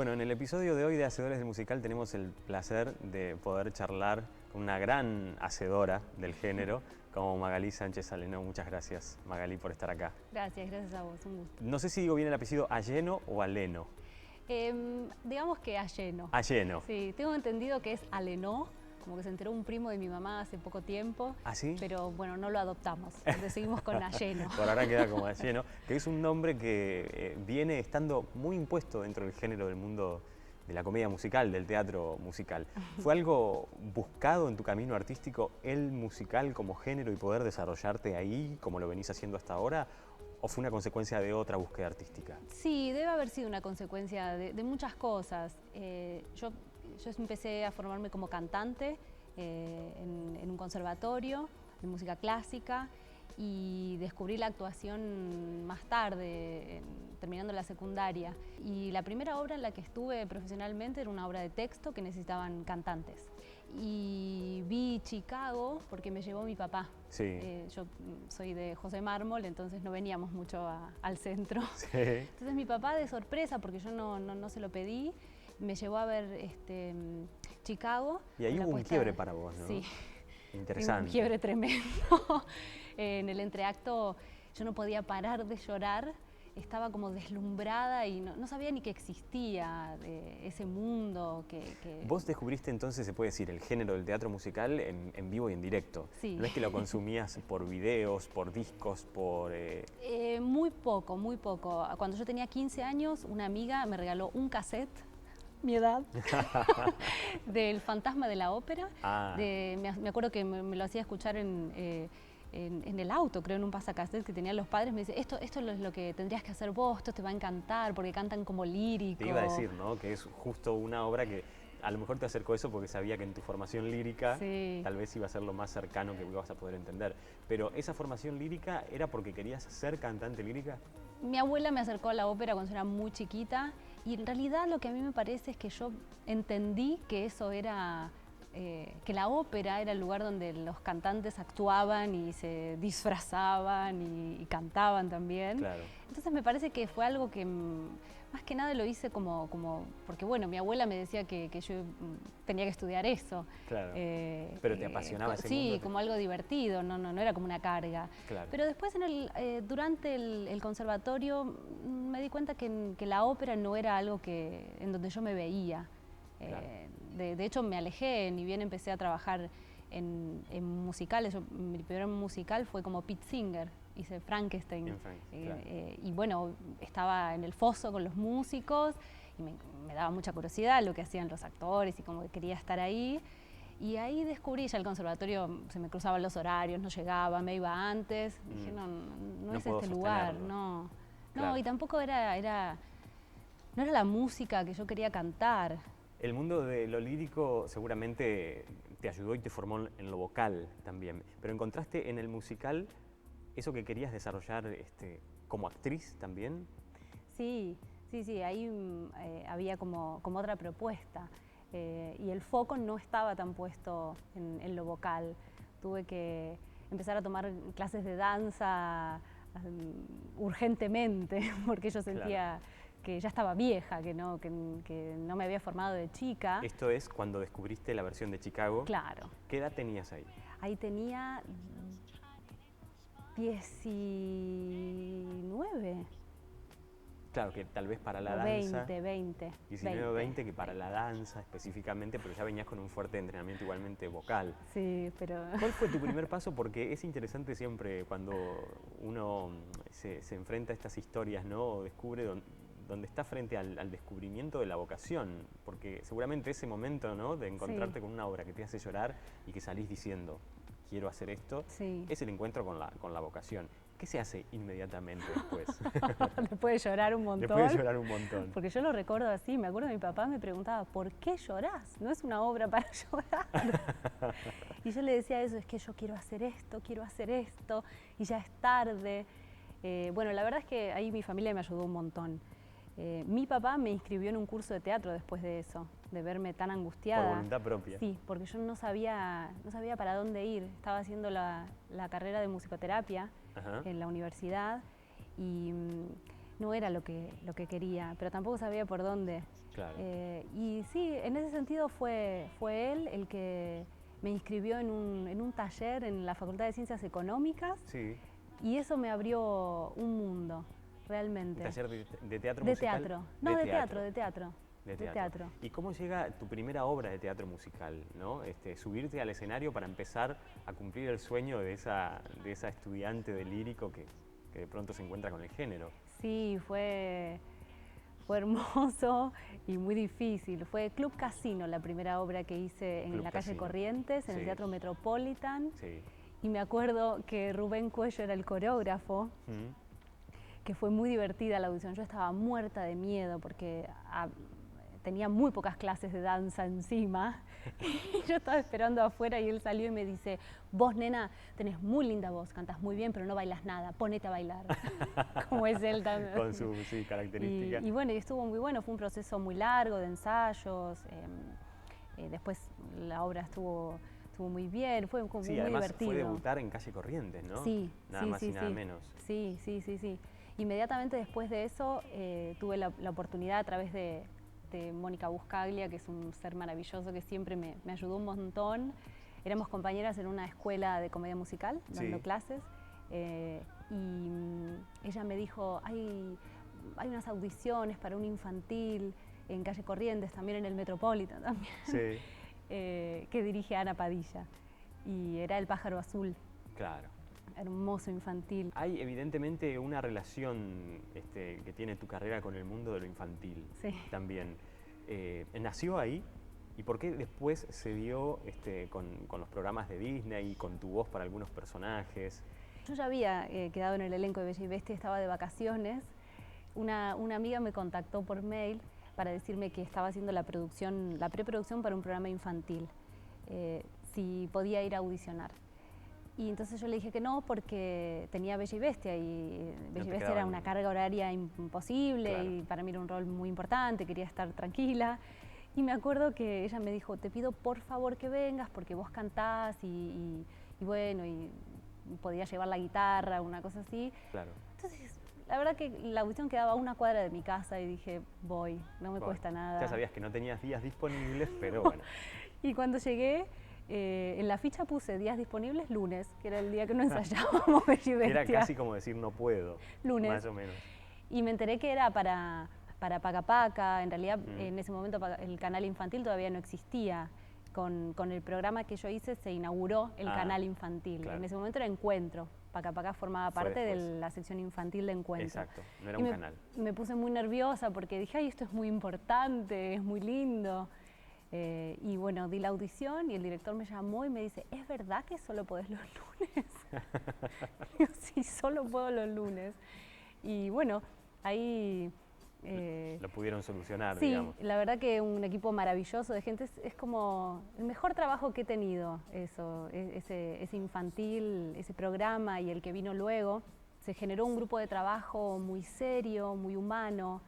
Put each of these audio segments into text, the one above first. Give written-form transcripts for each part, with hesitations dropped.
Bueno, en el episodio de hoy de Hacedores del Musical tenemos el placer de poder charlar con una gran hacedora del género como Magalí Sánchez Aleno. Muchas gracias, Magalí, por estar acá. Gracias a vos, un gusto. No sé si digo bien el apellido Alleno o Aleno. Digamos que Alleno. Alleno. Sí, tengo entendido que es Alenó, como que se enteró un primo de mi mamá hace poco tiempo. ¿Ah, sí? Pero bueno, no lo adoptamos, seguimos con Alleno. Por ahora queda como Alleno, que es un nombre que viene estando muy impuesto dentro del género del mundo de la comedia musical, del teatro musical. ¿Fue algo buscado en tu camino artístico el musical como género y poder desarrollarte ahí como lo venís haciendo hasta ahora? ¿O fue una consecuencia de otra búsqueda artística? Sí, debe haber sido una consecuencia de muchas cosas. Yo empecé a formarme como cantante en un conservatorio de música clásica y descubrí la actuación más tarde, terminando la secundaria. Y la primera obra en la que estuve profesionalmente era una obra de texto que necesitaban cantantes. Y vi Chicago porque me llevó mi papá. Sí. Yo soy de José Mármol, entonces no veníamos mucho al centro. Sí. Entonces mi papá, de sorpresa, porque yo no se lo pedí, me llevó a ver Chicago. Y ahí hubo un quiebre para vos, ¿no? Sí. Interesante. Un quiebre tremendo. En el entreacto yo no podía parar de llorar, estaba como deslumbrada y no sabía ni que existía ese mundo que... Vos descubriste entonces, se puede decir, el género del teatro musical en vivo y en directo. Sí. No es que lo consumías por videos, por discos, por... Muy poco, muy poco. Cuando yo tenía 15 años, una amiga me regaló un cassette, mi edad, del Fantasma de la Ópera. Ah. Me acuerdo que me lo hacía escuchar en el auto, creo, en un pasacassette que tenían los padres. Me dice, esto es lo que tendrías que hacer vos, esto te va a encantar, porque cantan como lírico. Te iba a decir, ¿no? Que es justo una obra que a lo mejor te acercó eso porque sabía que en tu formación lírica sí, tal vez iba a ser lo más cercano que ibas a poder entender. Pero ¿esa formación lírica era porque querías ser cantante lírica? Mi abuela me acercó a la ópera cuando yo era muy chiquita y en realidad lo que a mí me parece es que yo entendí que eso era... que la ópera era el lugar donde los cantantes actuaban y se disfrazaban y cantaban también. Claro. Entonces me parece que fue algo que más que nada lo hice como porque bueno, mi abuela me decía que yo tenía que estudiar eso. Claro. Pero te apasionaba ese mundo. Sí, como algo divertido, no era como una carga. Claro. Pero después durante el conservatorio me di cuenta que la ópera no era algo en donde yo me veía. Claro. De hecho me alejé, ni bien empecé a trabajar en musicales. Mi primer musical fue como Pete Singer, hice Frankenstein. Claro. Y bueno, estaba en el foso con los músicos y me daba mucha curiosidad lo que hacían los actores y como que quería estar ahí. Y ahí descubrí, ya el conservatorio se me cruzaban los horarios, no llegaba, me iba antes. Dije, no es este lugar, no. Claro. No, y tampoco no era la música que yo quería cantar. El mundo de lo lírico seguramente te ayudó y te formó en lo vocal también, pero ¿encontraste en el musical eso que querías desarrollar como actriz también? Sí, ahí había como otra propuesta y el foco no estaba tan puesto en lo vocal. Tuve que empezar a tomar clases de danza urgentemente porque yo sentía... Claro. Que ya estaba vieja, que no me había formado de chica. Esto es cuando descubriste la versión de Chicago. Claro. ¿Qué edad tenías ahí? Ahí tenía 19. Claro, que tal vez para la danza... 20. 19 o 20, que para la danza específicamente, pero ya venías con un fuerte entrenamiento igualmente vocal. Sí, pero... ¿Cuál fue tu primer paso? Porque es interesante siempre cuando uno se enfrenta a estas historias, ¿no? O descubre donde está frente al descubrimiento de la vocación, porque seguramente ese momento, ¿no?, de encontrarte sí. con una obra que te hace llorar y que salís diciendo, quiero hacer esto, sí. es el encuentro con la vocación. ¿Qué se hace inmediatamente después? Después de llorar un montón. Después de llorar un montón. Porque yo lo recuerdo así, me acuerdo que mi papá me preguntaba, ¿por qué llorás? No es una obra para llorar. Y yo le decía eso, es que yo quiero hacer esto, y ya es tarde. Bueno, la verdad es que ahí mi familia me ayudó un montón. Mi papá me inscribió en un curso de teatro después de eso, de verme tan angustiada. Por voluntad propia. Sí, porque yo no sabía para dónde ir. Estaba haciendo la carrera de musicoterapia en la universidad y no era lo que quería, pero tampoco sabía por dónde. Claro. Y sí, en ese sentido fue él el que me inscribió en un taller en la Facultad de Ciencias Económicas. Sí. Y eso me abrió un mundo, realmente. ¿Un taller de teatro De musical? teatro. No, de teatro, de teatro. De teatro. ¿Y cómo llega tu primera obra de teatro musical, ¿no? Subirte al escenario para empezar a cumplir el sueño de esa estudiante de lírico que de pronto se encuentra con el género? Sí, fue hermoso y muy difícil. Fue Club Casino la primera obra que hice en Club la calle Casino. Corrientes, en el Sí. Teatro Metropolitan. Sí. Y me acuerdo que Rubén Cuello era el coreógrafo, que fue muy divertida la audición. Yo estaba muerta de miedo porque tenía muy pocas clases de danza encima. Y yo estaba esperando afuera y él salió y me dice: vos, nena, tenés muy linda voz, cantás muy bien, pero no bailas nada, ponete a bailar. Como es él también. Con su característica. Y bueno, y estuvo muy bueno, fue un proceso muy largo de ensayos. Después la obra estuvo muy bien, fue como Sí, muy además divertido. fue debutar en Calle Corrientes, ¿no? Sí, nada más y nada sí. menos. Sí. Inmediatamente después de eso tuve la oportunidad a través de Mónica Buscaglia, que es un ser maravilloso que siempre me ayudó un montón. Éramos compañeras en una escuela de comedia musical, dando clases, y ella me dijo: hay unas audiciones para un infantil en Calle Corrientes, también en el Metropolitan también. Sí. Que dirige Ana Padilla, y era El pájaro azul. Claro. Hermoso infantil. Hay evidentemente una relación que tiene tu carrera con el mundo de lo infantil. Sí. También. ¿Nació ahí? ¿Y por qué después se dio con los programas de Disney y con tu voz para algunos personajes? Yo ya había quedado en el elenco de Bella y Bestia, estaba de vacaciones. Una amiga me contactó por mail para decirme que estaba haciendo la preproducción para un programa infantil, si podía ir a audicionar. Y entonces yo le dije que no, porque tenía Bella y Bestia, y Bella y Bestia era una carga horaria imposible, claro. Y para mí era un rol muy importante, quería estar tranquila. Y me acuerdo que ella me dijo: te pido por favor que vengas, porque vos cantás y bueno, y podía llevar la guitarra, una cosa así. Claro. Entonces, la verdad que la audición quedaba a una cuadra de mi casa y dije: voy, no me cuesta nada. Ya sabías que no tenías días disponibles, pero bueno. Y cuando llegué, en la ficha puse días disponibles lunes, que era el día que no ensayábamos Bella y Bestia. Era casi como decir no puedo. Lunes. Más o menos. Y me enteré que era para Paca Paca. En realidad, en ese momento el canal infantil todavía no existía. Con el programa que yo hice se inauguró el canal infantil. Claro. En ese momento era Encuentro. Paca Paca formaba parte de la sección infantil de Encuentro. Exacto, no era un canal. Me puse muy nerviosa porque dije: ay, esto es muy importante, es muy lindo. Y bueno, di la audición y el director me llamó y me dice: ¿es verdad que solo podés los lunes? Yo: sí, solo puedo los lunes. Y bueno, ahí... lo pudieron solucionar, sí, digamos. Sí, la verdad que un equipo maravilloso de gente. Es como el mejor trabajo que he tenido, eso, ese infantil, ese programa, y el que vino luego. Se generó un grupo de trabajo muy serio, muy humano,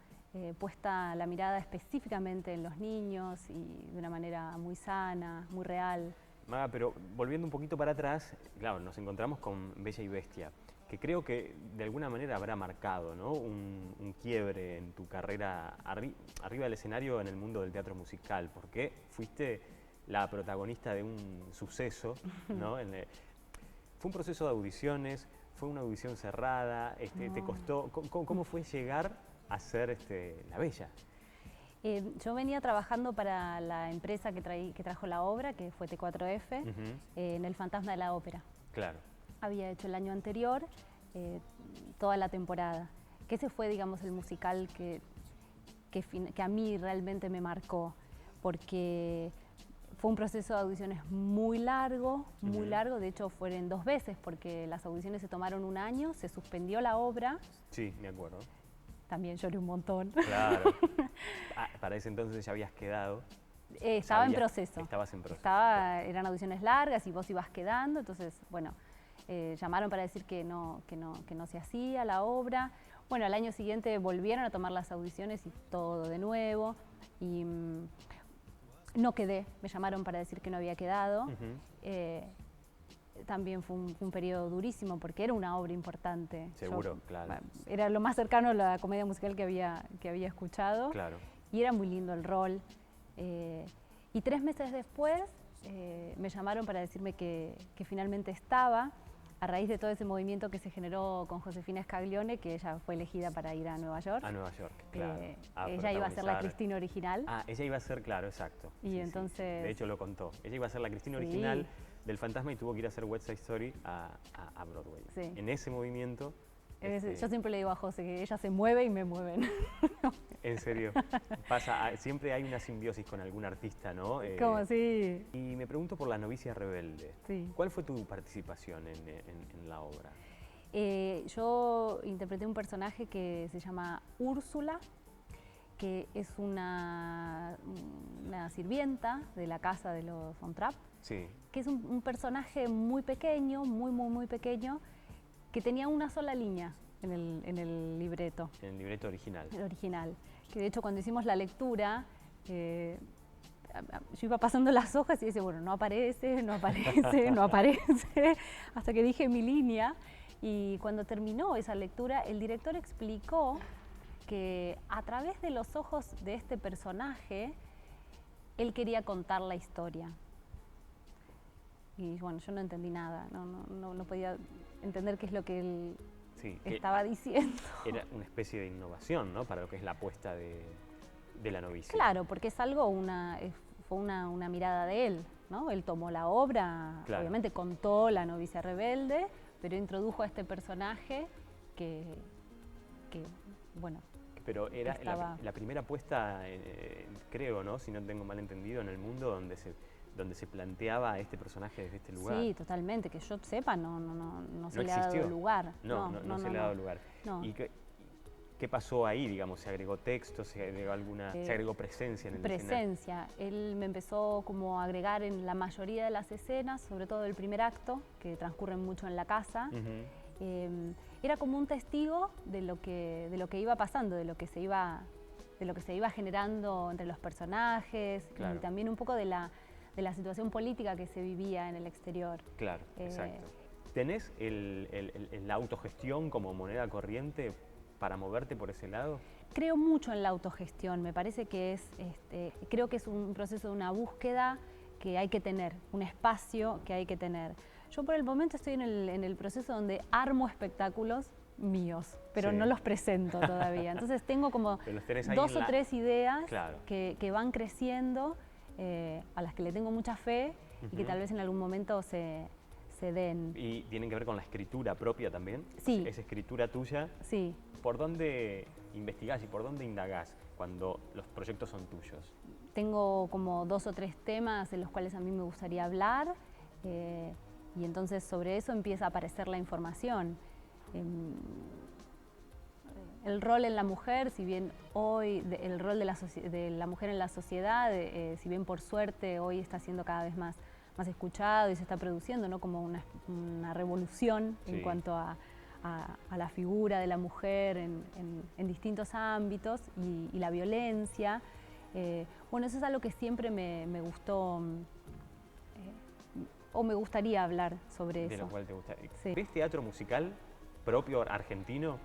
puesta la mirada específicamente en los niños y de una manera muy sana, muy real. Maga, pero volviendo un poquito para atrás, claro, nos encontramos con Bella y Bestia, que creo que de alguna manera habrá marcado, ¿no?, un quiebre en tu carrera arriba del escenario en el mundo del teatro musical, porque fuiste la protagonista de un suceso, ¿no? Fue un proceso de audiciones, fue una audición cerrada, ¿te costó? ¿Cómo fue llegar a ser la Bella? Yo venía trabajando para la empresa que trajo la obra, que fue T4F, en El Fantasma de la Ópera. Claro. Había hecho el año anterior toda la temporada, que ese fue, digamos, el musical que a mí realmente me marcó, porque fue un proceso de audiciones muy largo, de hecho fueron 2 veces, porque las audiciones se tomaron un año, se suspendió la obra. Sí, me acuerdo. También lloré un montón. Claro. Para ese entonces ya habías quedado. Estaba en proceso. Estabas en proceso. Eran audiciones largas y vos ibas quedando, entonces, bueno, llamaron para decir que no se hacía la obra. Bueno, al año siguiente volvieron a tomar las audiciones y todo de nuevo. Y no quedé, me llamaron para decir que no había quedado. También fue un periodo durísimo porque era una obra importante. Seguro, claro. Era lo más cercano a la comedia musical que había escuchado. Claro. y era muy lindo el rol. Y 3 meses después me llamaron para decirme que finalmente estaba, a raíz de todo ese movimiento que se generó con Josefina Scaglione, que ella fue elegida para ir a Nueva York. A Nueva York, claro. Ella iba a ser la Cristina original. Ella iba a ser, claro, exacto. Y sí, entonces... Sí. De hecho lo contó. Ella iba a ser la Cristina original del Fantasma y tuvo que ir a hacer West Side Story a Broadway. Sí. En ese movimiento... Yo siempre le digo a José que ella se mueve y me mueven. En serio, siempre hay una simbiosis con algún artista, ¿no? Como sí. Y me pregunto por La novicia rebelde. Sí. ¿Cuál fue tu participación en la obra? Yo interpreté un personaje que se llama Úrsula, que es una sirvienta de la casa de los Von Trapp, sí. Que es un personaje muy pequeño, muy pequeño, que tenía una sola línea en el libreto. En el libreto original. El original. Que de hecho cuando hicimos la lectura, yo iba pasando las hojas y decía, bueno, no aparece, no aparece, hasta que dije mi línea. Y cuando terminó esa lectura, el director explicó que a través de los ojos de este personaje, él quería contar la historia. Y bueno, yo no entendí nada, no podía entender qué es lo que él estaba diciendo. Era una especie de innovación, ¿no? Para lo que es la apuesta de La novicia. Claro, porque es algo, fue una mirada de él, ¿no? Él tomó la obra, claro. Obviamente contó La novicia rebelde, pero introdujo a este personaje que bueno... Pero era la primera apuesta, creo, ¿no? Si no tengo mal entendido, en el mundo donde se planteaba a este personaje desde este lugar. Sí, totalmente, que yo sepa, no se le existió. ha dado lugar. No se le ha dado lugar. No. ¿Y qué pasó ahí, digamos? ¿Se agregó texto, se agregó presencia en el escenario? Presencia. Él me empezó como a agregar en la mayoría de las escenas, sobre todo el primer acto, que transcurren mucho en la casa. Era como un testigo de lo que iba pasando, de lo que se iba generando entre los personajes, claro. Y también un poco de la situación política que se vivía en el exterior. Claro, exacto. ¿Tenés la autogestión como moneda corriente para moverte por ese lado? Creo mucho en la autogestión, me parece que creo que es un proceso de una búsqueda que hay que tener, un espacio que hay que tener. Yo por el momento estoy en el proceso donde armo espectáculos míos, pero no los presento todavía. Entonces tengo como 2 o 3 ideas, claro, que van creciendo, a las que le tengo mucha fe y que tal vez en algún momento se den. ¿Y tienen que ver con la escritura propia también? Sí. ¿Es escritura tuya? Sí. ¿Por dónde investigás y por dónde indagás cuando los proyectos son tuyos? Tengo como 2 o 3 temas en los cuales a mí me gustaría hablar, y entonces sobre eso empieza a aparecer la información. El rol en la mujer, si bien hoy el rol de la mujer en la sociedad, si bien por suerte hoy está siendo cada vez más escuchado y se está produciendo, ¿no? Como una revolución, sí, en cuanto a la figura de la mujer en distintos ámbitos y la violencia. Bueno, eso es algo que siempre me gustó, o me gustaría hablar sobre eso. De lo cual te gusta. Sí. ¿Ves teatro musical propio argentino?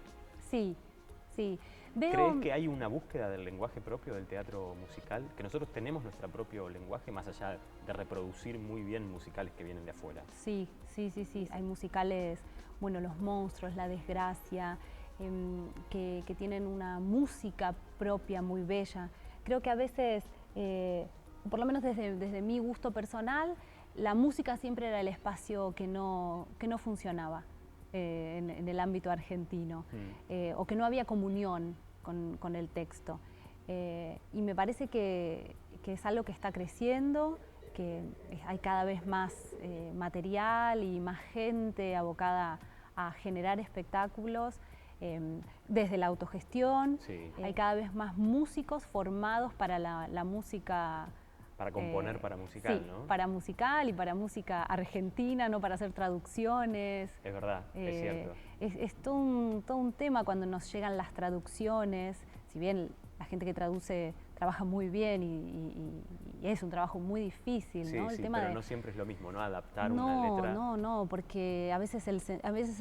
Sí, sí. ¿Crees que hay una búsqueda del lenguaje propio del teatro musical? Que nosotros tenemos nuestro propio lenguaje, más allá de reproducir muy bien musicales que vienen de afuera. Sí. Hay musicales, bueno, Los Monstruos, La Desgracia, que tienen una música propia muy bella. Creo que a veces, por lo menos desde mi gusto personal, la música siempre era el espacio que no funcionaba en el ámbito argentino, o que no había comunión con el texto. Y me parece que es algo que está creciendo, que hay cada vez más material y más gente abocada a generar espectáculos. Desde la autogestión, sí, hay cada vez más músicos formados para la música. Para componer para musical, sí, ¿no? Para musical y para música argentina, no para hacer traducciones. Es verdad, es cierto. Es todo un tema cuando nos llegan las traducciones, si bien la gente que traduce trabaja muy bien y es un trabajo muy difícil, sí, ¿no? Sí, pero no siempre es lo mismo, ¿no? Adaptar una letra. No, porque a veces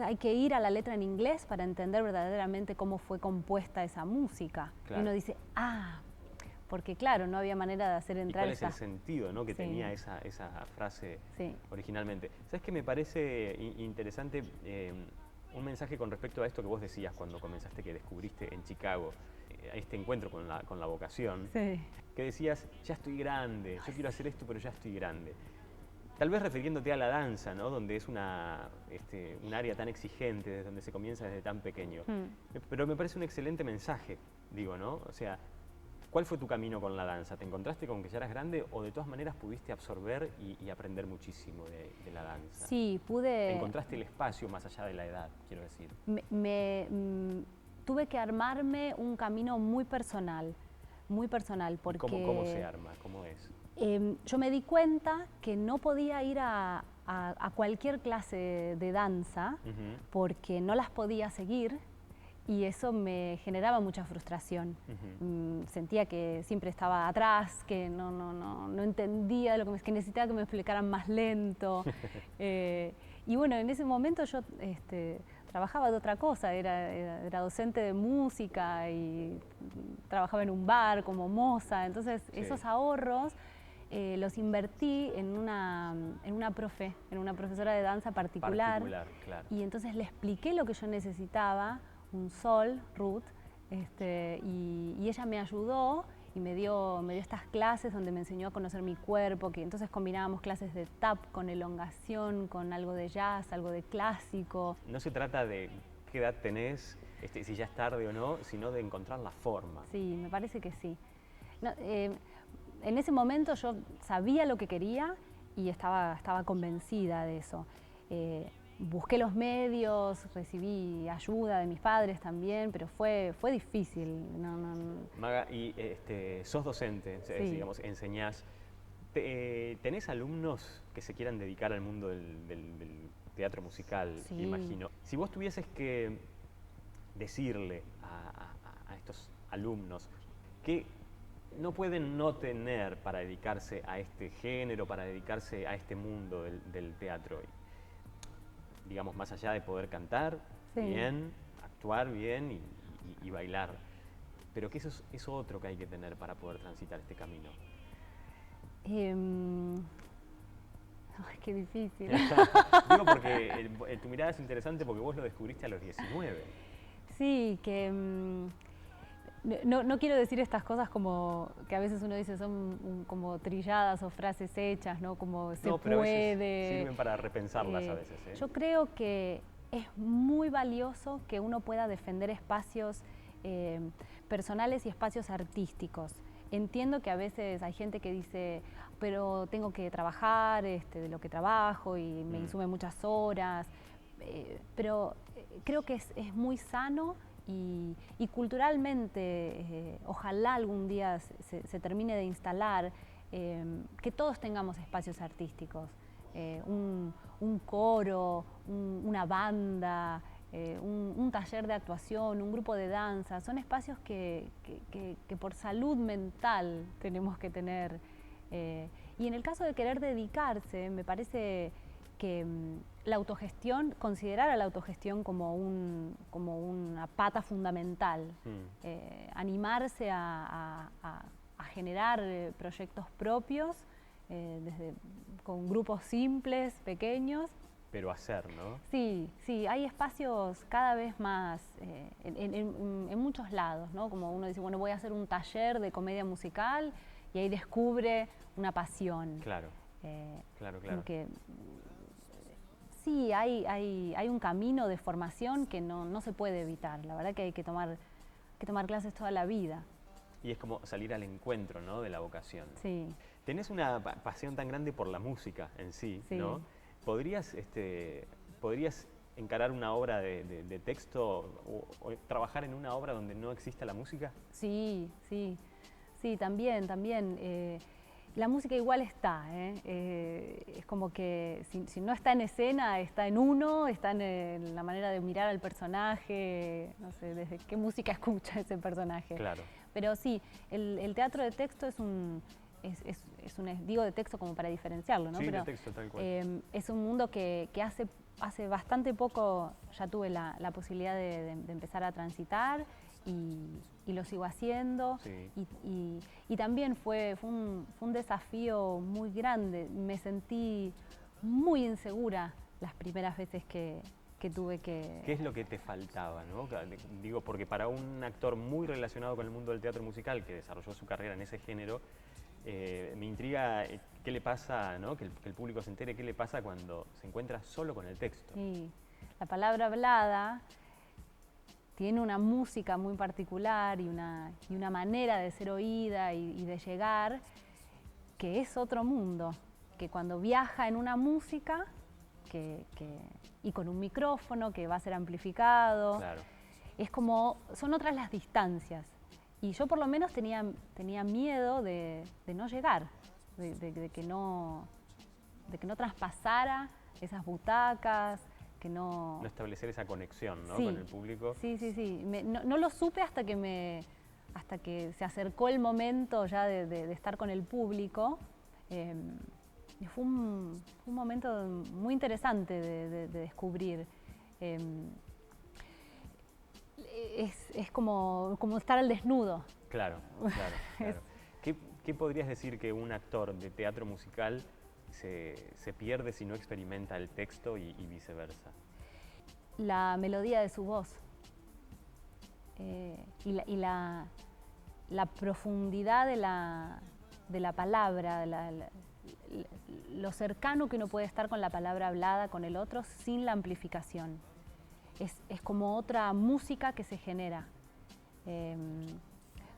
hay que ir a la letra en inglés para entender verdaderamente cómo fue compuesta esa música. Claro. Y uno dice, porque claro, no había manera de hacer entrar. ¿Y cuál es el sentido, ¿no?, que tenía esa frase originalmente? ¿Sabes qué me parece interesante? Un mensaje con respecto a esto que vos decías cuando comenzaste, que descubriste en Chicago este encuentro con la vocación, que decías, ya estoy grande, yo quiero hacer esto, pero ya estoy grande. Tal vez refiriéndote a la danza, ¿no?, donde es un área tan exigente, desde donde se comienza desde tan pequeño. Pero me parece un excelente mensaje, digo, ¿no? O sea, ¿cuál fue tu camino con la danza? ¿Te encontraste con que ya eras grande o de todas maneras pudiste absorber y aprender muchísimo de la danza? Sí, pude. ¿Encontraste el espacio más allá de la edad, quiero decir? Tuve que armarme un camino muy personal, porque... ¿Cómo se arma? ¿Cómo es? Yo me di cuenta que no podía ir a cualquier clase de danza porque no las podía seguir y eso me generaba mucha frustración. Sentía que siempre estaba atrás, que no entendía lo que necesitaba que me explicaran más lento. Y bueno, en ese momento yo trabajaba de otra cosa, era docente de música y trabajaba en un bar como moza, entonces esos ahorros los invertí en una profesora de danza particular, claro. Y entonces le expliqué lo que yo necesitaba, un sol, Ruth, y ella me ayudó y me dio estas clases donde me enseñó a conocer mi cuerpo, que entonces combinábamos clases de tap con elongación, con algo de jazz, algo de clásico. No se trata de qué edad tenés, si ya es tarde o no, sino de encontrar la forma. Sí, me parece que sí. No, en ese momento yo sabía lo que quería y estaba convencida de eso. Busqué los medios, recibí ayuda de mis padres también, pero fue difícil. Maga, y sos docente, digamos, enseñás. ¿Tenés alumnos que se quieran dedicar al mundo del teatro musical, imagino? Si vos tuvieses que decirle a estos alumnos que no pueden no tener para dedicarse a este género, para dedicarse a este mundo del teatro, digamos, más allá de poder cantar bien, actuar bien y bailar, pero que eso es otro que hay que tener para poder transitar este camino. Ay, qué difícil. Digo porque tu mirada es interesante porque vos lo descubriste a los 19. Sí, que no quiero decir estas cosas como que a veces uno dice son como trilladas o frases hechas, ¿no? Como se pero puede. A veces sirven para repensarlas a veces. Yo creo que es muy valioso que uno pueda defender espacios personales y espacios artísticos. Entiendo que a veces hay gente que dice, pero tengo que trabajar de lo que trabajo y me insume muchas horas, pero creo que es muy sano y culturalmente ojalá algún día se termine de instalar que todos tengamos espacios artísticos, un coro, una banda, un taller de actuación, un grupo de danza, son espacios que por salud mental tenemos que tener. Y en el caso de querer dedicarse, me parece que la autogestión, considerar a la autogestión como una pata fundamental, animarse a generar proyectos propios, con grupos simples, pequeños. Pero hacer, ¿no? Sí, hay espacios cada vez más en muchos lados, ¿no? Como uno dice, bueno, voy a hacer un taller de comedia musical y ahí descubre una pasión. Claro, claro. Porque sí, hay un camino de formación que no se puede evitar. La verdad que hay que tomar clases toda la vida. Y es como salir al encuentro, ¿no?, de la vocación. Sí. Tenés una pasión tan grande por la música en sí, ¿no? ¿Podrías encarar una obra de texto o trabajar en una obra donde no exista la música? Sí, también. La música igual está, es como que si no está en escena, está en uno, está en la manera de mirar al personaje, no sé, desde qué música escucha ese personaje. Claro. Pero sí, el teatro de texto digo de texto como para diferenciarlo, ¿no? Sí, pero, de texto, tal cual. Es un mundo que hace bastante poco ya tuve la posibilidad de empezar a transitar y lo sigo haciendo. Sí. Y también fue un desafío muy grande. Me sentí muy insegura las primeras veces que tuve que... ¿Qué es lo que te faltaba, no? Digo, porque para un actor muy relacionado con el mundo del teatro musical, que desarrolló su carrera en ese género, me intriga qué le pasa, ¿no? Que el público se entere qué le pasa cuando se encuentra solo con el texto. Sí, la palabra hablada tiene una música muy particular y una manera de ser oída y de llegar que es otro mundo, que cuando viaja en una música y con un micrófono que va a ser amplificado, Claro. es como, son otras las distancias. Y yo por lo menos tenía miedo de no llegar, de que no traspasara esas butacas, que no... No establecer esa conexión, ¿no? Sí, Con el público. Sí. No lo supe hasta que se acercó el momento ya de estar con el público. Y fue un momento muy interesante de descubrir. Es como estar al desnudo. Claro. ¿Qué podrías decir que un actor de teatro musical se pierde si no experimenta el texto y viceversa? La melodía de su voz y la profundidad de la palabra, lo cercano que uno puede estar con la palabra hablada con el otro sin la amplificación. Es como otra música que se genera.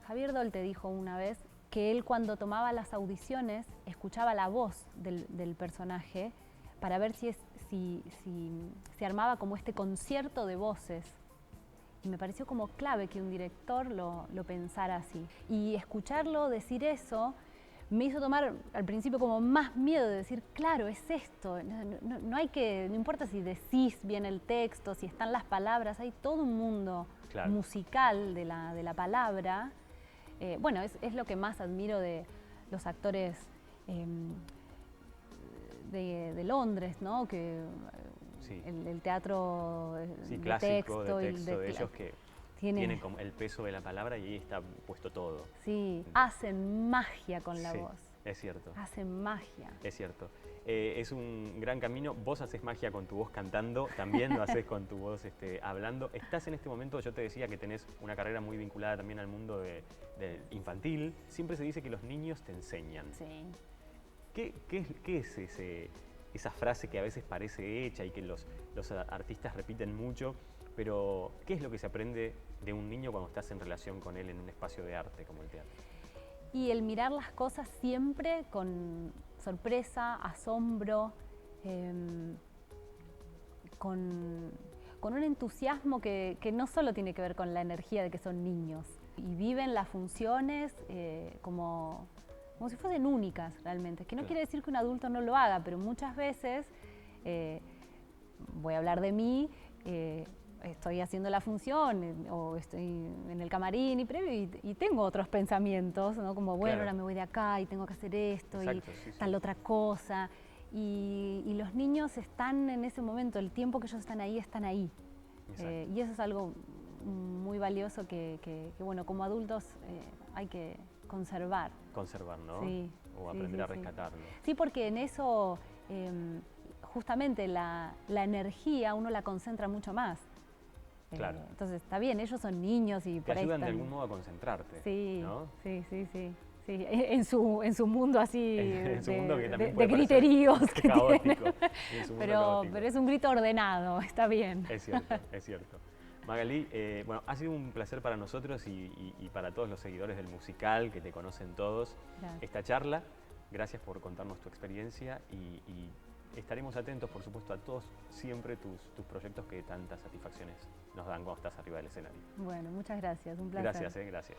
Javier Dolte dijo una vez que él cuando tomaba las audiciones escuchaba la voz del personaje para ver si se armaba como este concierto de voces. Y me pareció como clave que un director lo pensara así. Y escucharlo decir eso me hizo tomar al principio como más miedo de decir, claro, es esto. No importa si decís bien el texto, si están las palabras, hay todo un mundo musical de la palabra. Bueno, es lo que más admiro de los actores de Londres, ¿no? Que Sí. el teatro clásico de texto de ellos que tienen como el peso de la palabra y ahí está puesto todo. Sí, hacen magia con la voz. Es cierto. Hacen magia. Es cierto. Es un gran camino. Vos haces magia con tu voz cantando, también lo haces con tu voz hablando. Estás en este momento, yo te decía que tenés una carrera muy vinculada también al mundo del infantil. Siempre se dice que los niños te enseñan. Sí. ¿Qué es esa frase que a veces parece hecha y que los artistas repiten mucho? Pero, ¿qué es lo que se aprende de un niño cuando estás en relación con él en un espacio de arte como el teatro? Y el mirar las cosas siempre con sorpresa, asombro, con un entusiasmo que no solo tiene que ver con la energía de que son niños. Y viven las funciones como si fuesen únicas realmente. Que no quiere decir que un adulto no lo haga, pero muchas veces, voy a hablar de mí, estoy haciendo la función o estoy en el camarín y previo y tengo otros pensamientos, ¿no? Como, bueno, ahora me voy de acá y tengo que hacer esto. Exacto, y tal otra cosa. Y los niños están en ese momento, el tiempo que ellos están ahí. Y eso es algo muy valioso que bueno, como adultos hay que conservar. Conservar, ¿no? Sí, o aprender a rescatarlo. Sí, porque en eso justamente la energía uno la concentra mucho más. Claro. Entonces está bien, ellos son niños y te ayudan de algún modo a concentrarte. Sí, ¿no? Sí. En su mundo así en su mundo que también de griteríos que caótico. pero es un grito ordenado, está bien. Es cierto. Magalí, bueno, ha sido un placer para nosotros y para todos los seguidores del musical, que te conocen todos, esta charla. Gracias por contarnos tu experiencia y estaremos atentos, por supuesto, a todos siempre tus proyectos que tantas satisfacciones nos dan cuando estás arriba del escenario. Bueno, muchas gracias, un placer. Gracias.